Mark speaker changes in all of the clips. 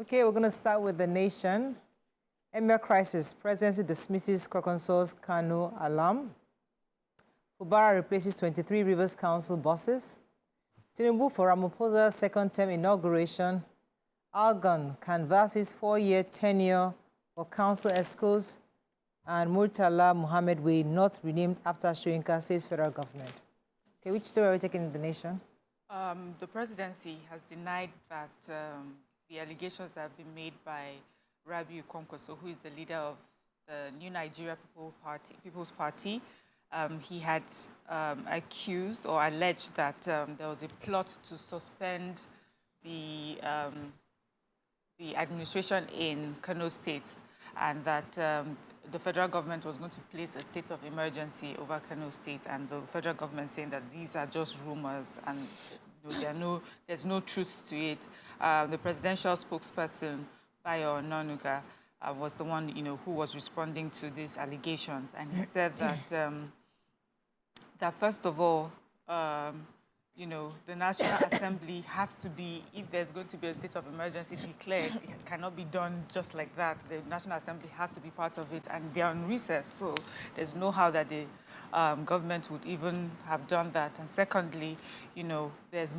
Speaker 1: Okay, we're going to start with the nation. Emir crisis. Presidency dismisses Kokonso's Kano alarm. Fubara replaces 23 Rivers Council buses. Tinubu for Ramaphosa's second-term inauguration. Algon canvasses 4-year tenure for council escorts. And Murtala Mohammed Way not renamed after Shoyinka, says federal government. Okay, which story are we taking in the nation?
Speaker 2: The presidency has denied that the allegations that have been made by Rabiu Kwankwaso, who is the leader of the New Nigeria People's Party, he had accused or alleged that there was a plot to suspend the administration in Kano State, and that the federal government was going to place a state of emergency over Kano State, and the federal government saying that these are just rumors and there's no truth to it. The presidential spokesperson, Bayo Ononuga, was the one who was responding to these allegations, and he said that that first of all, the National Assembly has to be, if there's going to be a state of emergency declared, it cannot be done just like that. The National Assembly has to be part of it, and they're on recess, so there's no how that the government would even have done that. And secondly, there's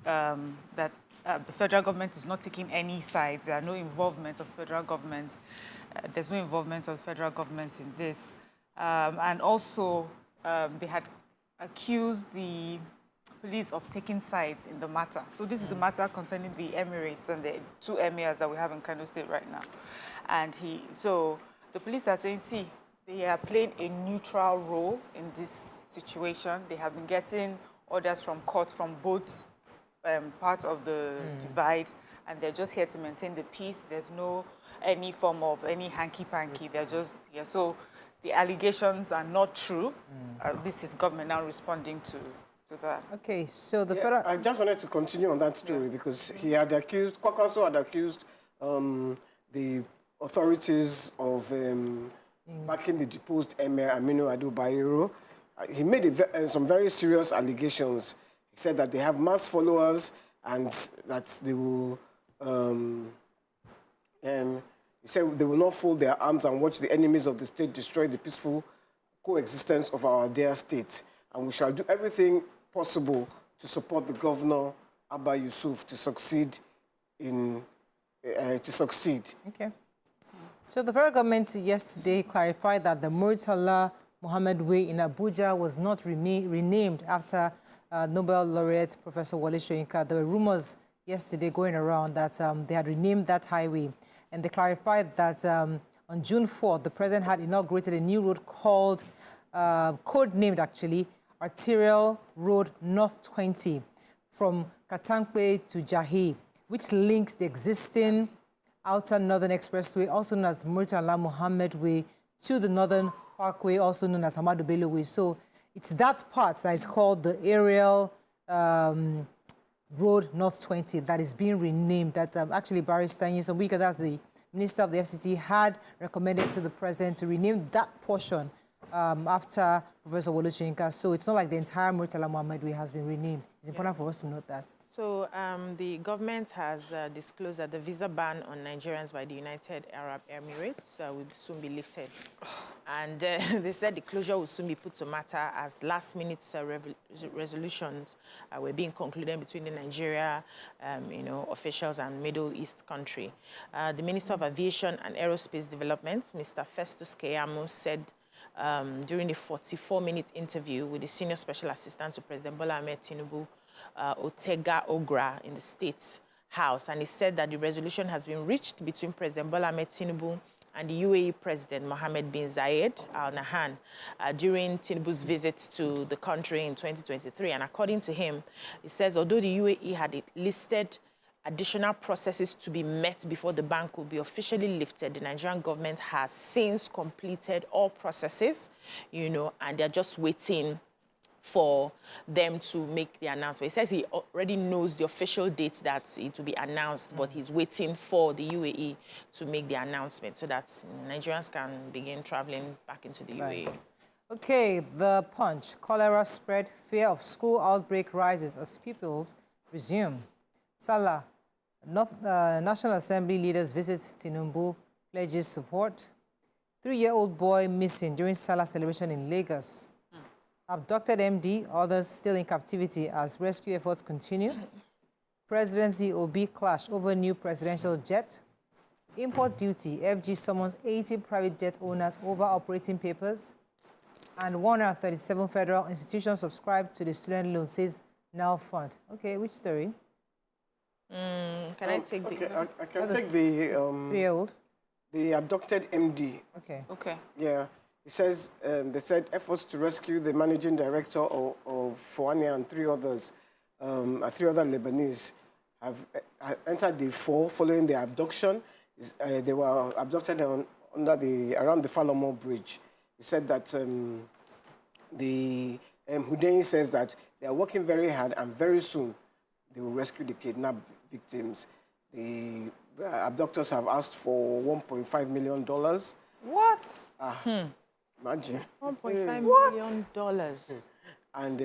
Speaker 2: that the federal government is not taking any sides. There are no involvement of federal government. There's no involvement of the federal government in this. And also, they had accused the police of taking sides in the matter. So this is the matter concerning the Emirates and the 2 emirs that we have in Kano State right now. And so the police are saying, see, they are playing a neutral role in this situation. They have been getting orders from court from both parts of the divide, and they're just here to maintain the peace. There's no any form of any hanky-panky. They're just here. So the allegations are not true. This is government now responding to that.
Speaker 1: Okay, so the federal...
Speaker 3: I just wanted to continue on that story because he had accused, Kwakwaso had accused the authorities of backing the deposed Emir Aminu Ado Bayero. He made some very serious allegations. He said that they have mass followers and that they will, he said they will not fold their arms and watch the enemies of the state destroy the peaceful coexistence of our dear state. And we shall do everything possible to support the governor, Abba Yusuf, to succeed.
Speaker 1: Okay. So the federal government yesterday clarified that the Murtala Mohammed Way in Abuja was not renamed after Nobel laureate Professor Wole Soyinka. There were rumors yesterday going around that they had renamed that highway. And they clarified that on June 4th, the president had inaugurated a new road called, code-named actually, Arterial Road North 20 from Katankwe to Jahi, which links the existing Outer Northern Expressway, also known as Murtala Mohammed Way, to the Northern Parkway, also known as Hamadu Bello Way. So it's that part that is called the Aerial Road North 20 that is being renamed. That actually Barrister Nyesom Wike, that's the Minister of the FCT, had recommended to the President to rename that portion after Professor Wole Soyinka. So it's not like the entire Murtala Mohammed Way has been renamed. It's important for us to note that.
Speaker 4: So the government has disclosed that the visa ban on Nigerians by the United Arab Emirates will soon be lifted. And they said the closure will soon be put to matter as last-minute resolutions were being concluded between the Nigeria officials and Middle East country. The Minister of Aviation and Aerospace Development, Mr. Festus Keyamo, said during a 44-minute interview with the Senior Special Assistant to President Bola Ahmed Tinubu, Otega Ogra, in the State House, and he said that the resolution has been reached between President Bola Ahmed Tinubu and the UAE President Mohammed bin Zayed Al Nahyan during Tinubu's visit to the country in 2023. And according to him, he says although the UAE had listed additional processes to be met before the ban could be officially lifted, the Nigerian government has since completed all processes, and they're just waiting for them to make the announcement. He says he already knows the official date that it will be announced, but he's waiting for the UAE to make the announcement so that Nigerians can begin traveling back into the UAE.
Speaker 1: Okay, the Punch. Cholera spread, fear of school outbreak rises as pupils resume. Salah, National Assembly leaders visit Tinubu, pledges support. 3-year-old boy missing during Salah celebration in Lagos. Abducted MD, others still in captivity as rescue efforts continue. Presidency Obi clash over new presidential jet. Import duty, FG summons 80 private jet owners over operating papers. And 137 federal institutions subscribed to the student loan, says Now Fund. Okay, which story?
Speaker 4: Can I take
Speaker 3: okay,
Speaker 4: the...
Speaker 3: I can take the
Speaker 1: 3-year-old?
Speaker 3: the abducted MD.
Speaker 1: Okay.
Speaker 2: Okay.
Speaker 3: Yeah, it says they said efforts to rescue the managing director of Fouania and three other Lebanese have entered the fall following their abduction. They were abducted around the Falomo Bridge. He said that the Hussein says that they are working very hard and very soon they will rescue the kidnapped victims. The abductors have asked for $1.5 million.
Speaker 2: What?
Speaker 3: Imagine.
Speaker 4: $1.5 million.
Speaker 3: And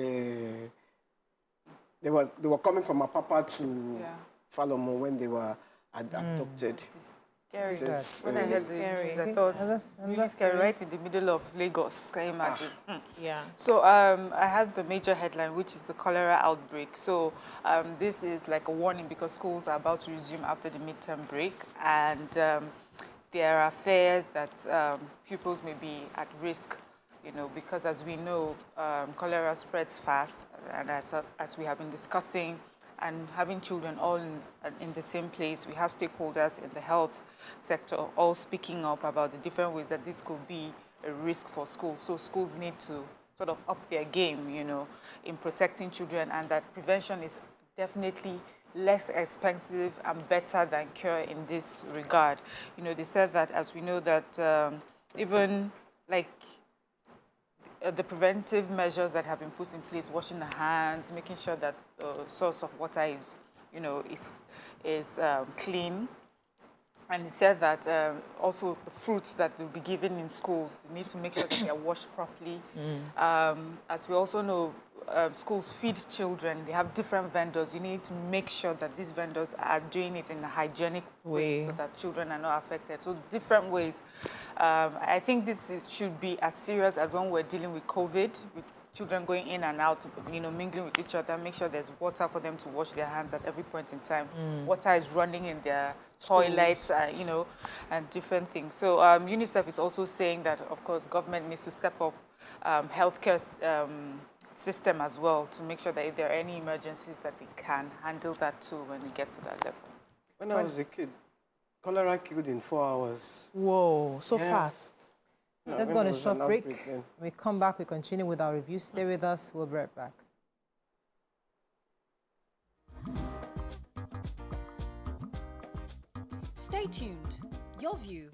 Speaker 3: they were coming from Apapa to Falomo when they were abducted.
Speaker 2: Scary.
Speaker 3: Says,
Speaker 2: When I heard the
Speaker 4: scary.
Speaker 2: news, I thought,
Speaker 1: And
Speaker 2: really
Speaker 1: that's
Speaker 2: scary, right in the middle of Lagos. Can you imagine?
Speaker 4: Yeah.
Speaker 2: So I have the major headline, which is the cholera outbreak. So this is like a warning because schools are about to resume after the midterm break. And there are fears that pupils may be at risk, you know, because as we know, cholera spreads fast. And as we have been discussing, and having children all in the same place, we have stakeholders in the health sector all speaking up about the different ways that this could be a risk for schools. So schools need to sort of up their game, you know, in protecting children, and that prevention is definitely less expensive and better than cure in this regard. You know, they said that, as we know, that even like the preventive measures that have been put in place, washing the hands, making sure that the source of water is, you know, is clean. And he said that also the fruits that they'll be given in schools, they need to make sure that they are washed properly. As we also know, schools feed children. They have different vendors. You need to make sure that these vendors are doing it in a hygienic way so that children are not affected. So different ways. I think this should be as serious as when we're dealing with COVID, with children going in and out, you know, mingling with each other. Make sure there's water for them to wash their hands at every point in time. Water is running in their toilets, you know, and different things. So UNICEF is also saying that, of course, government needs to step up healthcare system as well to make sure that if there are any emergencies that they can handle that too when it gets to that level.
Speaker 3: When I was a kid, cholera killed in 4 hours.
Speaker 4: Whoa, so fast.
Speaker 1: Let's go on a short break. When we come back, we continue with our review. Stay with us. We'll be right back.
Speaker 5: Stay tuned. Your view